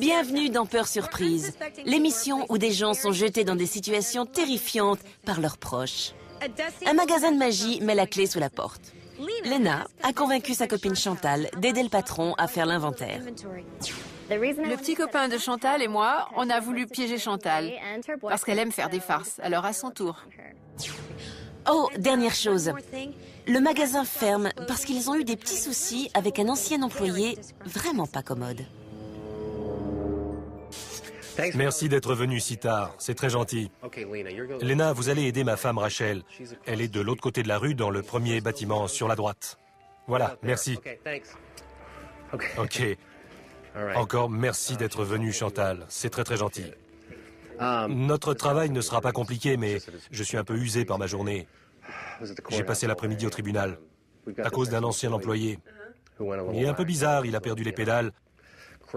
Bienvenue dans Peur Surprise, l'émission où des gens sont jetés dans des situations terrifiantes par leurs proches. Un magasin de magie met la clé sous la porte. Lena a convaincu sa copine Chantal d'aider le patron à faire l'inventaire. Le petit copain de Chantal et moi, on a voulu piéger Chantal, parce qu'elle aime faire des farces, alors à son tour. Oh, dernière chose. Le magasin ferme parce qu'ils ont eu des petits soucis avec un ancien employé vraiment pas commode. Merci d'être venu si tard, c'est très gentil. Lena, vous allez aider ma femme Rachel. Elle est de l'autre côté de la rue, dans le premier bâtiment sur la droite. Voilà, merci. Ok. Encore merci d'être venu, Chantal. C'est très gentil. Notre travail ne sera pas compliqué, mais je suis un peu usé par ma journée. J'ai passé l'après-midi au tribunal, à cause d'un ancien employé. Il est un peu bizarre, il a perdu les pédales.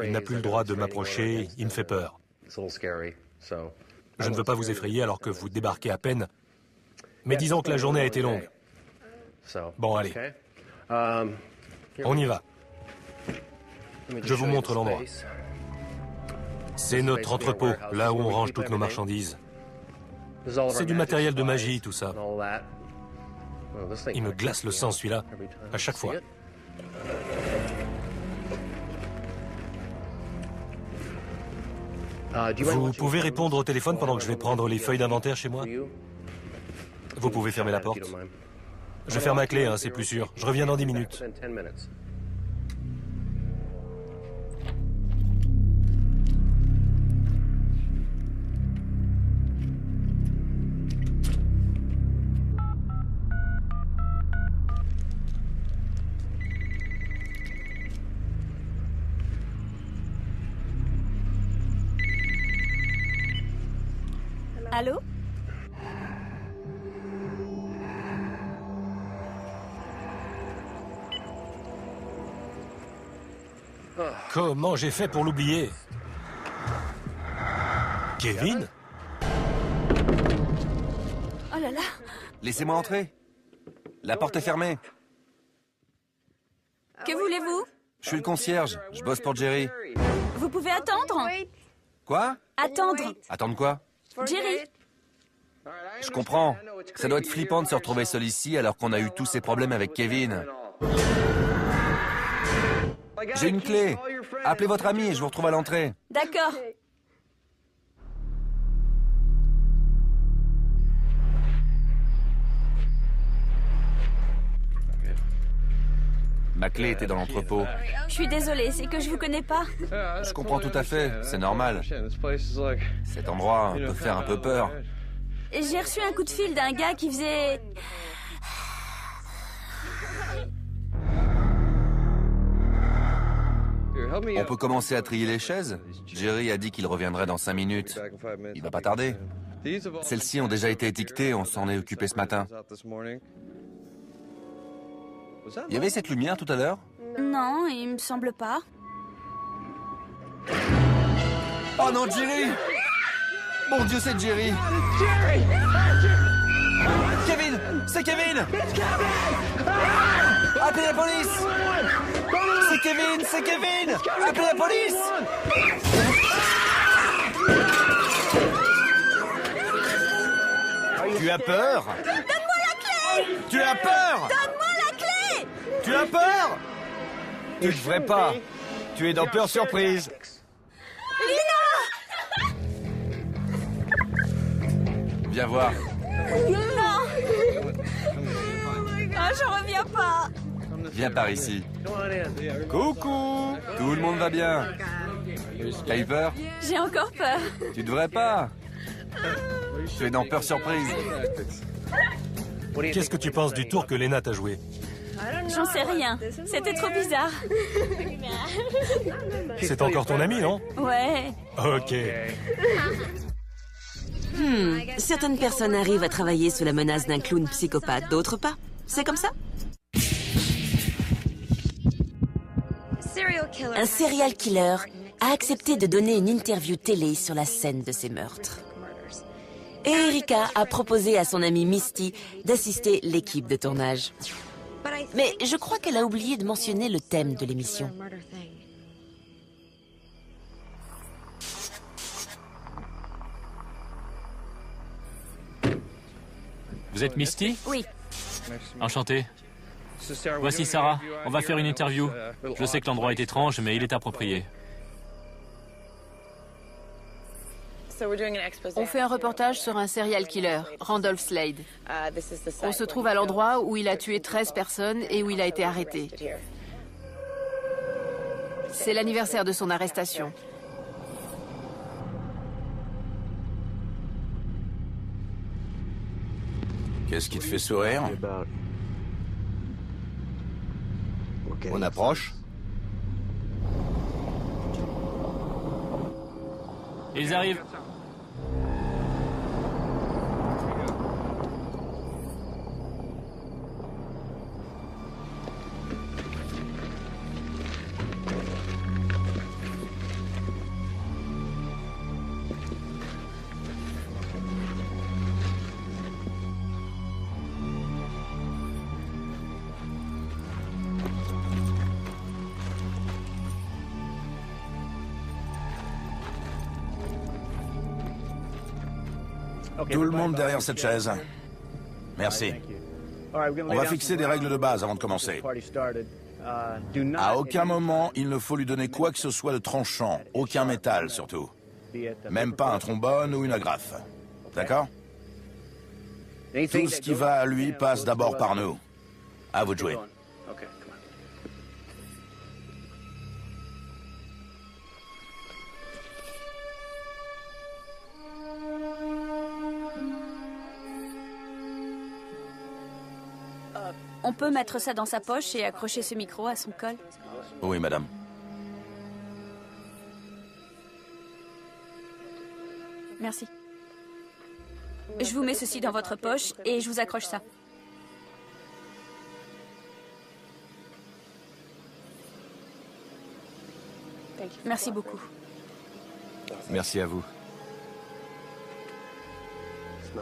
Il n'a plus le droit de m'approcher, il me fait peur. Je ne veux pas vous effrayer alors que vous débarquez à peine. Mais disons que la journée a été longue. Bon, allez. On y va. Je vous montre l'endroit. C'est notre entrepôt, là où on range toutes nos marchandises. C'est du matériel de magie, tout ça. Il me glace le sang, celui-là, à chaque fois. Vous pouvez répondre au téléphone pendant que je vais prendre les feuilles d'inventaire chez moi? Vous pouvez fermer la porte. Je ferme ma clé, hein, c'est plus sûr. Je reviens dans 10 minutes. Allô? Comment j'ai fait pour l'oublier? Kevin? Oh là là! Laissez-moi entrer. La porte est fermée. Que voulez-vous? Je suis le concierge. Je bosse pour Jerry. Vous pouvez attendre? Quoi? Attendre! Attendre quoi? Jerry! Je comprends. Ça doit être flippant de se retrouver seul ici alors qu'on a eu tous ces problèmes avec Kevin. J'ai une clé. Appelez votre ami et je vous retrouve à l'entrée. D'accord. Ma clé était dans l'entrepôt. Je suis désolée, c'est que je vous connais pas. Je comprends tout à fait, c'est normal. Cet endroit peut faire un peu peur. J'ai reçu un coup de fil d'un gars qui faisait... On peut commencer à trier les chaises? Jerry a dit qu'il reviendrait dans 5 minutes. Il va pas tarder. Celles-ci ont déjà été étiquetées, on s'en est occupé ce matin. Il y avait cette lumière tout à l'heure? Non, il me semble pas. Oh non, Jerry! Mon Dieu, c'est Jerry! Kevin! C'est Kevin! Appelez la police! C'est Kevin! C'est Kevin! Appelez la police! Tu as peur? Donne-moi la clé! Tu as peur? Donne-moi la clé! Tu as peur? Tu devrais pas. Tu es dans Peur Surprise. Lina! Viens voir. Non! Ah, je reviens pas! Viens par ici. Coucou. Tout le monde va bien. T'as eu peur? J'ai encore peur. Tu devrais pas. Tu es dans Peur Surprise. Qu'est-ce que tu penses du tour que Lena t'a joué? J'en sais rien. C'était trop bizarre. C'est encore ton ami, non? Ouais. Ok. Certaines personnes arrivent à travailler sous la menace d'un clown psychopathe, d'autres pas. C'est comme ça? Un serial killer a accepté de donner une interview télé sur la scène de ces meurtres. Et Erika a proposé à son amie Misty d'assister l'équipe de tournage. Mais je crois qu'elle a oublié de mentionner le thème de l'émission. Vous êtes Misty? Oui. Enchanté. Voici Sarah. On va faire une interview. Je sais que l'endroit est étrange, mais il est approprié. On fait un reportage sur un serial killer, Randolph Slade. On se trouve à l'endroit où il a tué 13 personnes et où il a été arrêté. C'est l'anniversaire de son arrestation. Qu'est-ce qui te fait sourire? On approche? Ils arrivent. Tout le monde derrière cette chaise. Merci. On va fixer des règles de base avant de commencer. À aucun moment, il ne faut lui donner quoi que ce soit de tranchant, aucun métal surtout. Même pas un trombone ou une agrafe. D'accord? Tout ce qui va à lui passe d'abord par nous. À vous de jouer. On peut mettre ça dans sa poche et accrocher ce micro à son col? Oui, madame. Merci. Je vous mets ceci dans votre poche et je vous accroche ça. Merci beaucoup. Merci à vous.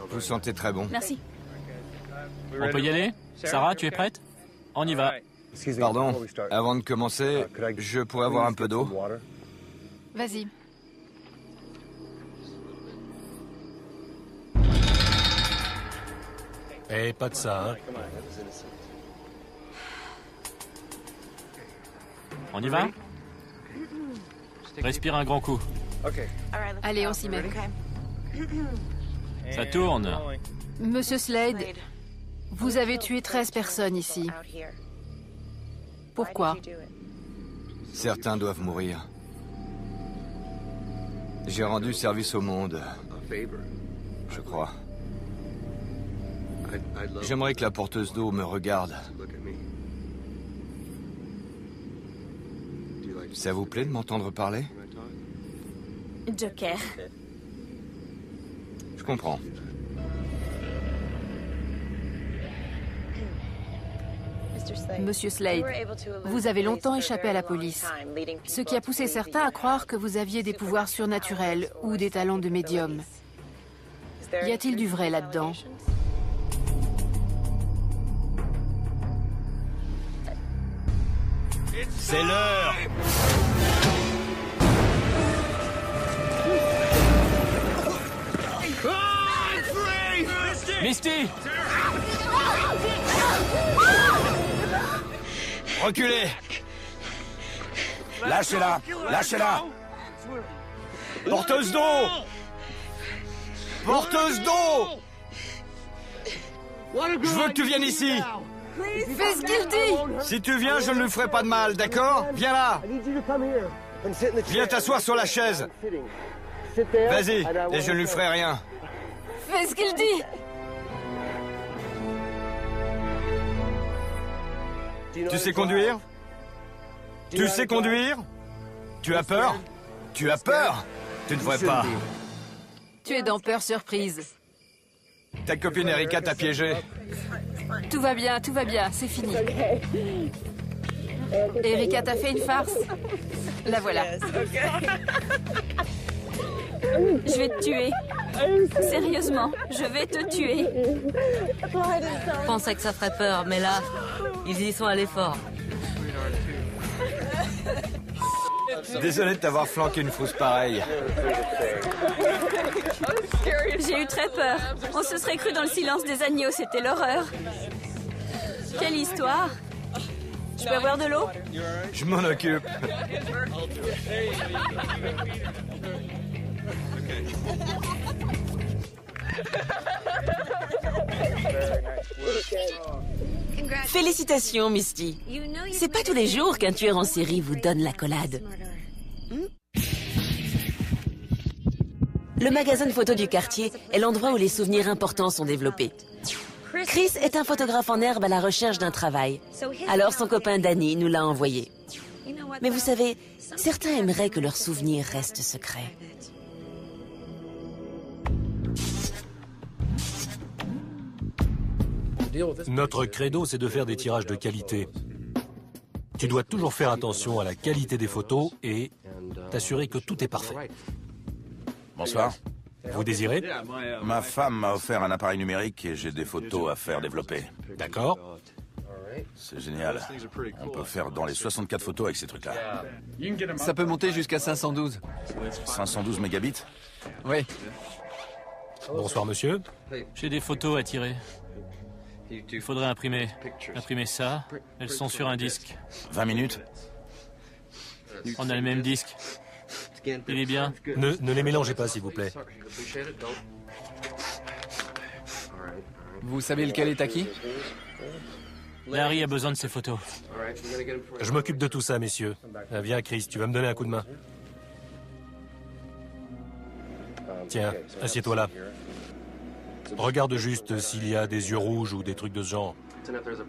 Vous sentez très bon. Merci. On peut y aller? Sarah, tu es prête? On y va. Pardon, avant de commencer, je pourrais avoir un peu d'eau? Vas-y. Eh, pas de ça, hein. On y va? Respire un grand coup. Allez, on s'y met. Ça tourne. Monsieur Slade, vous avez tué 13 personnes ici. Pourquoi? Certains doivent mourir. J'ai rendu service au monde, je crois. J'aimerais que la porteuse d'eau me regarde. Ça vous plaît de m'entendre parler? Joker. Je comprends. Monsieur Slade, vous avez longtemps échappé à la police, ce qui a poussé certains à croire que vous aviez des pouvoirs surnaturels ou des talents de médium. Y a-t-il du vrai là-dedans? C'est l'heure! Misty! Reculez! Lâchez-la! Lâchez-la! Porteuse d'eau! Porteuse d'eau! Je veux que tu viennes ici! Fais ce qu'il dit! Si tu viens, je ne lui ferai pas de mal, d'accord? Viens là! Viens t'asseoir sur la chaise! Vas-y, et je ne lui ferai rien. Fais ce qu'il dit! Tu sais conduire? Tu sais conduire? Tu as peur? Tu as peur? Tu ne devrais pas. Tu es dans peur surprise. Ta copine Erika t'a piégé. Tout va bien, c'est fini. Erika t'a fait une farce. La voilà. Je vais te tuer. Sérieusement, je vais te tuer. Je pensais que ça ferait peur, mais là, ils y sont allés fort. Désolé de t'avoir flanqué une frousse pareille. J'ai eu très peur. On se serait cru dans le silence des agneaux, c'était l'horreur. Quelle histoire. Je peux avoir de l'eau? Je m'en occupe. Félicitations, Misty. C'est pas tous les jours qu'un tueur en série vous donne l'accolade. Le magasin de photos du quartier est l'endroit où les souvenirs importants sont développés. Chris est un photographe en herbe à la recherche d'un travail. Alors son copain Danny nous l'a envoyé. Mais vous savez, certains aimeraient que leurs souvenirs restent secrets. Notre credo, c'est de faire des tirages de qualité. Tu dois toujours faire attention à la qualité des photos et t'assurer que tout est parfait. Bonsoir. Vous désirez? Ma femme m'a offert un appareil numérique et j'ai des photos à faire développer. D'accord. C'est génial. On peut faire dans les 64 photos avec ces trucs-là. Ça peut monter jusqu'à 512. 512 mégabits? Oui. Bonsoir, monsieur. J'ai des photos à tirer. Il faudrait imprimer ça. Elles sont sur un disque. 20 minutes? On a le même disque. Il est bien. Ne les mélangez pas, s'il vous plaît. Vous savez lequel est à qui? Larry a besoin de ses photos. Je m'occupe de tout ça, messieurs. Viens, Chris, tu vas me donner un coup de main. Tiens, assieds-toi là. Regarde juste s'il y a des yeux rouges ou des trucs de ce genre.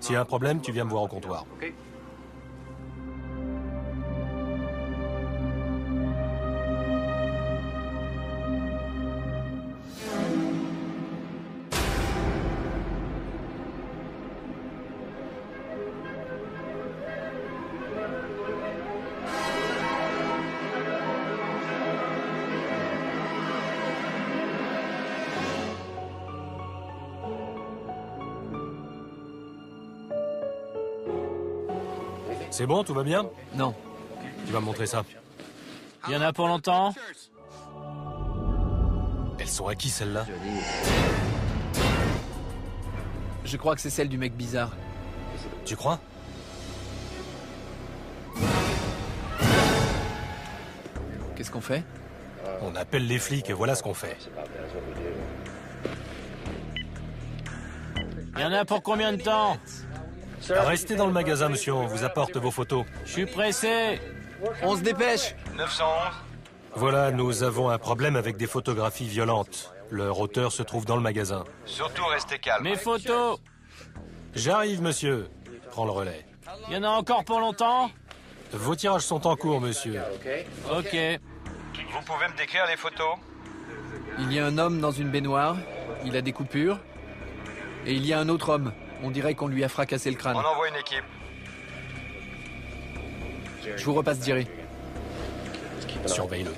S'il y a un problème, tu viens me voir au comptoir. C'est bon, tout va bien? Non. Tu vas me montrer ça. Il y en a pour longtemps? Elles sont à qui, celles-là? Je crois que c'est celle du mec bizarre. Tu crois? Qu'est-ce qu'on fait? On appelle les flics et voilà ce qu'on fait. Il y en a pour combien de temps? Restez dans le magasin, monsieur, on vous apporte vos photos. Je suis pressé. On se dépêche. 911. Voilà, nous avons un problème avec des photographies violentes. Leur auteur se trouve dans le magasin. Surtout restez calme. Mes photos. J'arrive, monsieur. Prends le relais. Il y en a encore pour longtemps? Vos tirages sont en cours, monsieur. Ok. Vous pouvez me décrire les photos? Il y a un homme dans une baignoire. Il a des coupures. Et il y a un autre homme. On dirait qu'on lui a fracassé le crâne. On envoie une équipe. Je vous repasse Jerry. Surveille-le.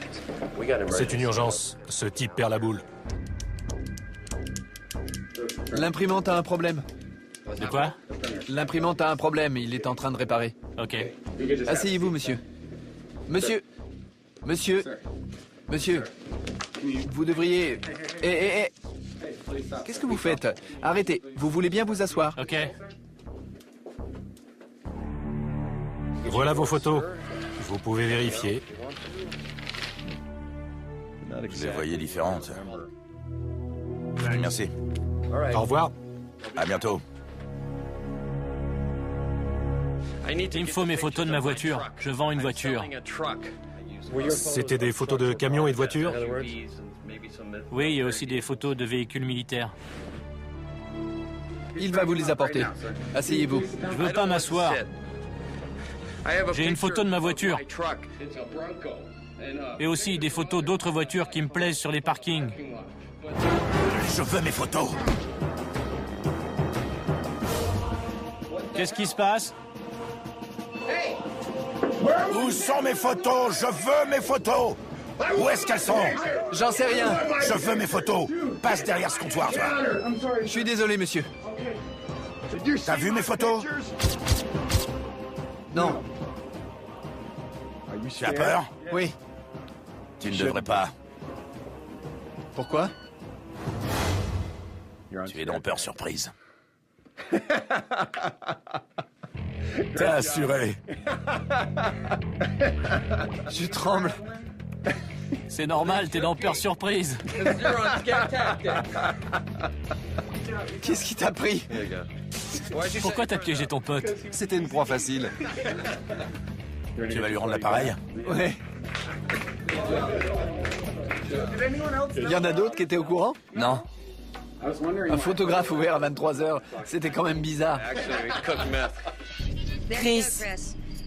C'est une urgence. Ce type perd la boule. L'imprimante a un problème. De quoi? L'imprimante a un problème. Il est en train de réparer. Ok. Asseyez-vous, monsieur. Monsieur. Vous devriez... Qu'est-ce que vous faites? Arrêtez. Vous voulez bien vous asseoir? Ok. Voilà vos photos. Vous pouvez vérifier. Vous les voyez différentes. Merci. Au revoir. À bientôt. Il me faut mes photos de ma voiture. Je vends une voiture. C'était des photos de camions et de voitures? Oui, il y a aussi des photos de véhicules militaires. Il va vous les apporter. Asseyez-vous. Je veux pas m'asseoir. J'ai une photo de ma voiture. Et aussi des photos d'autres voitures qui me plaisent sur les parkings. Je veux mes photos. Qu'est-ce qui se passe? Où sont mes photos? Je veux mes photos. Où est-ce qu'elles sont? J'en sais rien. Je veux mes photos. Passe derrière ce comptoir, toi. Je suis désolé, monsieur. T'as vu mes photos? Non. Tu as peur? Oui. Tu ne devrais pas. Pourquoi? Tu es dans peur surprise. T'es assuré. Je tremble. C'est normal, t'es dans peur surprise. Qu'est-ce qui t'a pris? Pourquoi t'as piégé ton pote? C'était une proie facile. Tu vas lui rendre l'appareil? Ouais. Il y en a d'autres qui étaient au courant? Non. Un photographe ouvert à 23h, c'était quand même bizarre. Chris,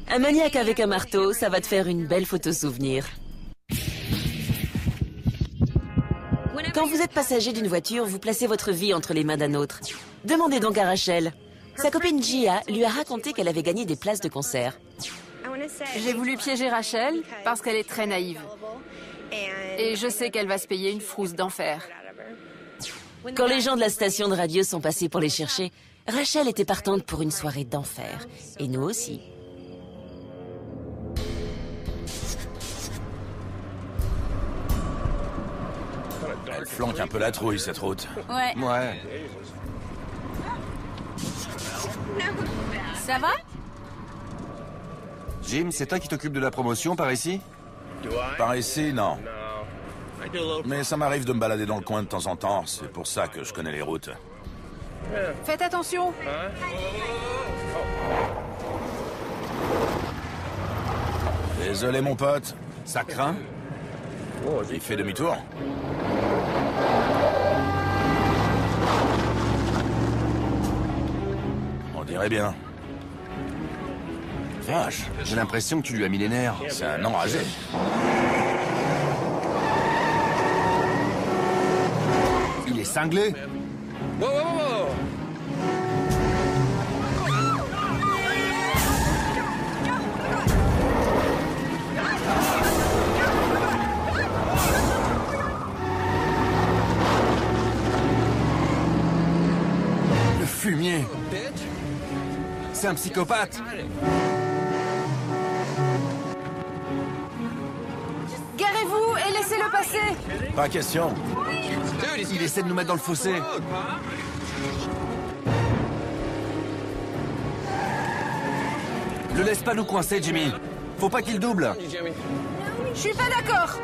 un maniaque avec un marteau, ça va te faire une belle photo souvenir. Quand vous êtes passager d'une voiture, vous placez votre vie entre les mains d'un autre. Demandez donc à Rachel. Sa copine Gia lui a raconté qu'elle avait gagné des places de concert. J'ai voulu piéger Rachel parce qu'elle est très naïve. Et je sais qu'elle va se payer une frousse d'enfer. Quand les gens de la station de radio sont passés pour les chercher, Rachel était partante pour une soirée d'enfer. Et nous aussi. Elle flanque un peu la trouille, cette route. Ouais. Ouais. Ça va? Jim, c'est toi qui t'occupes de la promotion par ici? Par ici, non. Mais ça m'arrive de me balader dans le coin de temps en temps. C'est pour ça que je connais les routes. Faites attention. Désolé, mon pote. Ça craint? Il fait demi-tour. On dirait bien. Vache. J'ai l'impression que tu lui as mis les nerfs. C'est un enragé. Il est cinglé. Le fumier. C'est un psychopathe. Garez-vous et laissez-le passer. Pas question. Il essaie de nous mettre dans le fossé. Le laisse pas nous coincer, Jimmy. Faut pas qu'il double. Je suis pas d'accord.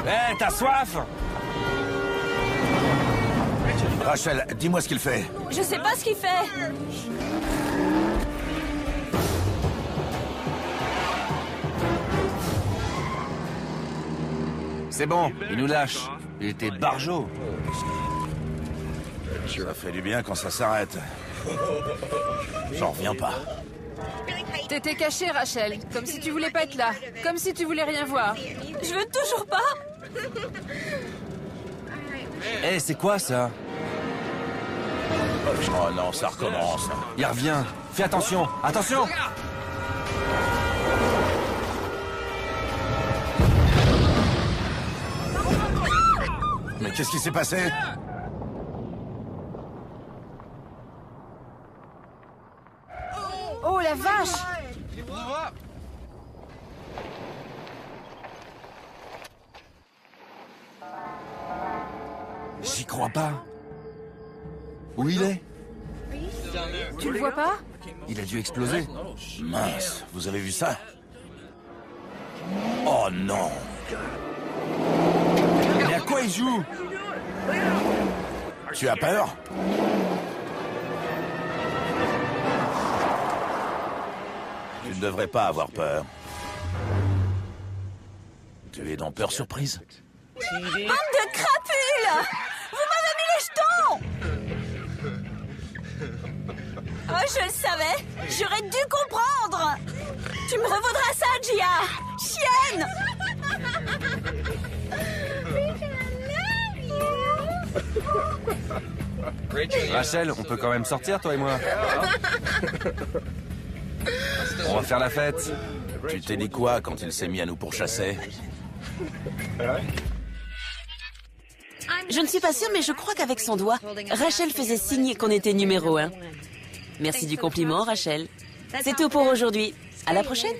Hé, t'as soif? Rachel, dis-moi ce qu'il fait. Je sais pas ce qu'il fait. C'est bon, il nous lâche. Il était barjot. Ça fait du bien quand ça s'arrête. J'en reviens pas. T'étais cachée, Rachel. Comme si tu voulais pas être là. Comme si tu voulais rien voir. Je veux toujours pas. Hé, c'est quoi ça? Oh non, ça recommence. Il revient. Fais attention. Attention! Mais qu'est-ce qui s'est passé? Oh la vache! J'y crois pas. Où il est? Tu le vois pas? Il a dû exploser. Mince, vous avez vu ça? Oh non! Mais à quoi il joue? Tu as peur? Tu ne devrais pas avoir peur. Tu es dans peur surprise? Bande de crapules! Vous m'avez mis les jetons! Oh, je le savais! J'aurais dû comprendre! Tu me revaudras ça, Gia! Chienne! Rachel, on peut quand même sortir, toi et moi. On va faire la fête. Tu t'es dit quoi quand il s'est mis à nous pourchasser? Je ne suis pas sûre, mais je crois qu'avec son doigt, Rachel faisait signe qu'on était numéro 1. Merci du compliment, Rachel. C'est tout pour aujourd'hui. À la prochaine.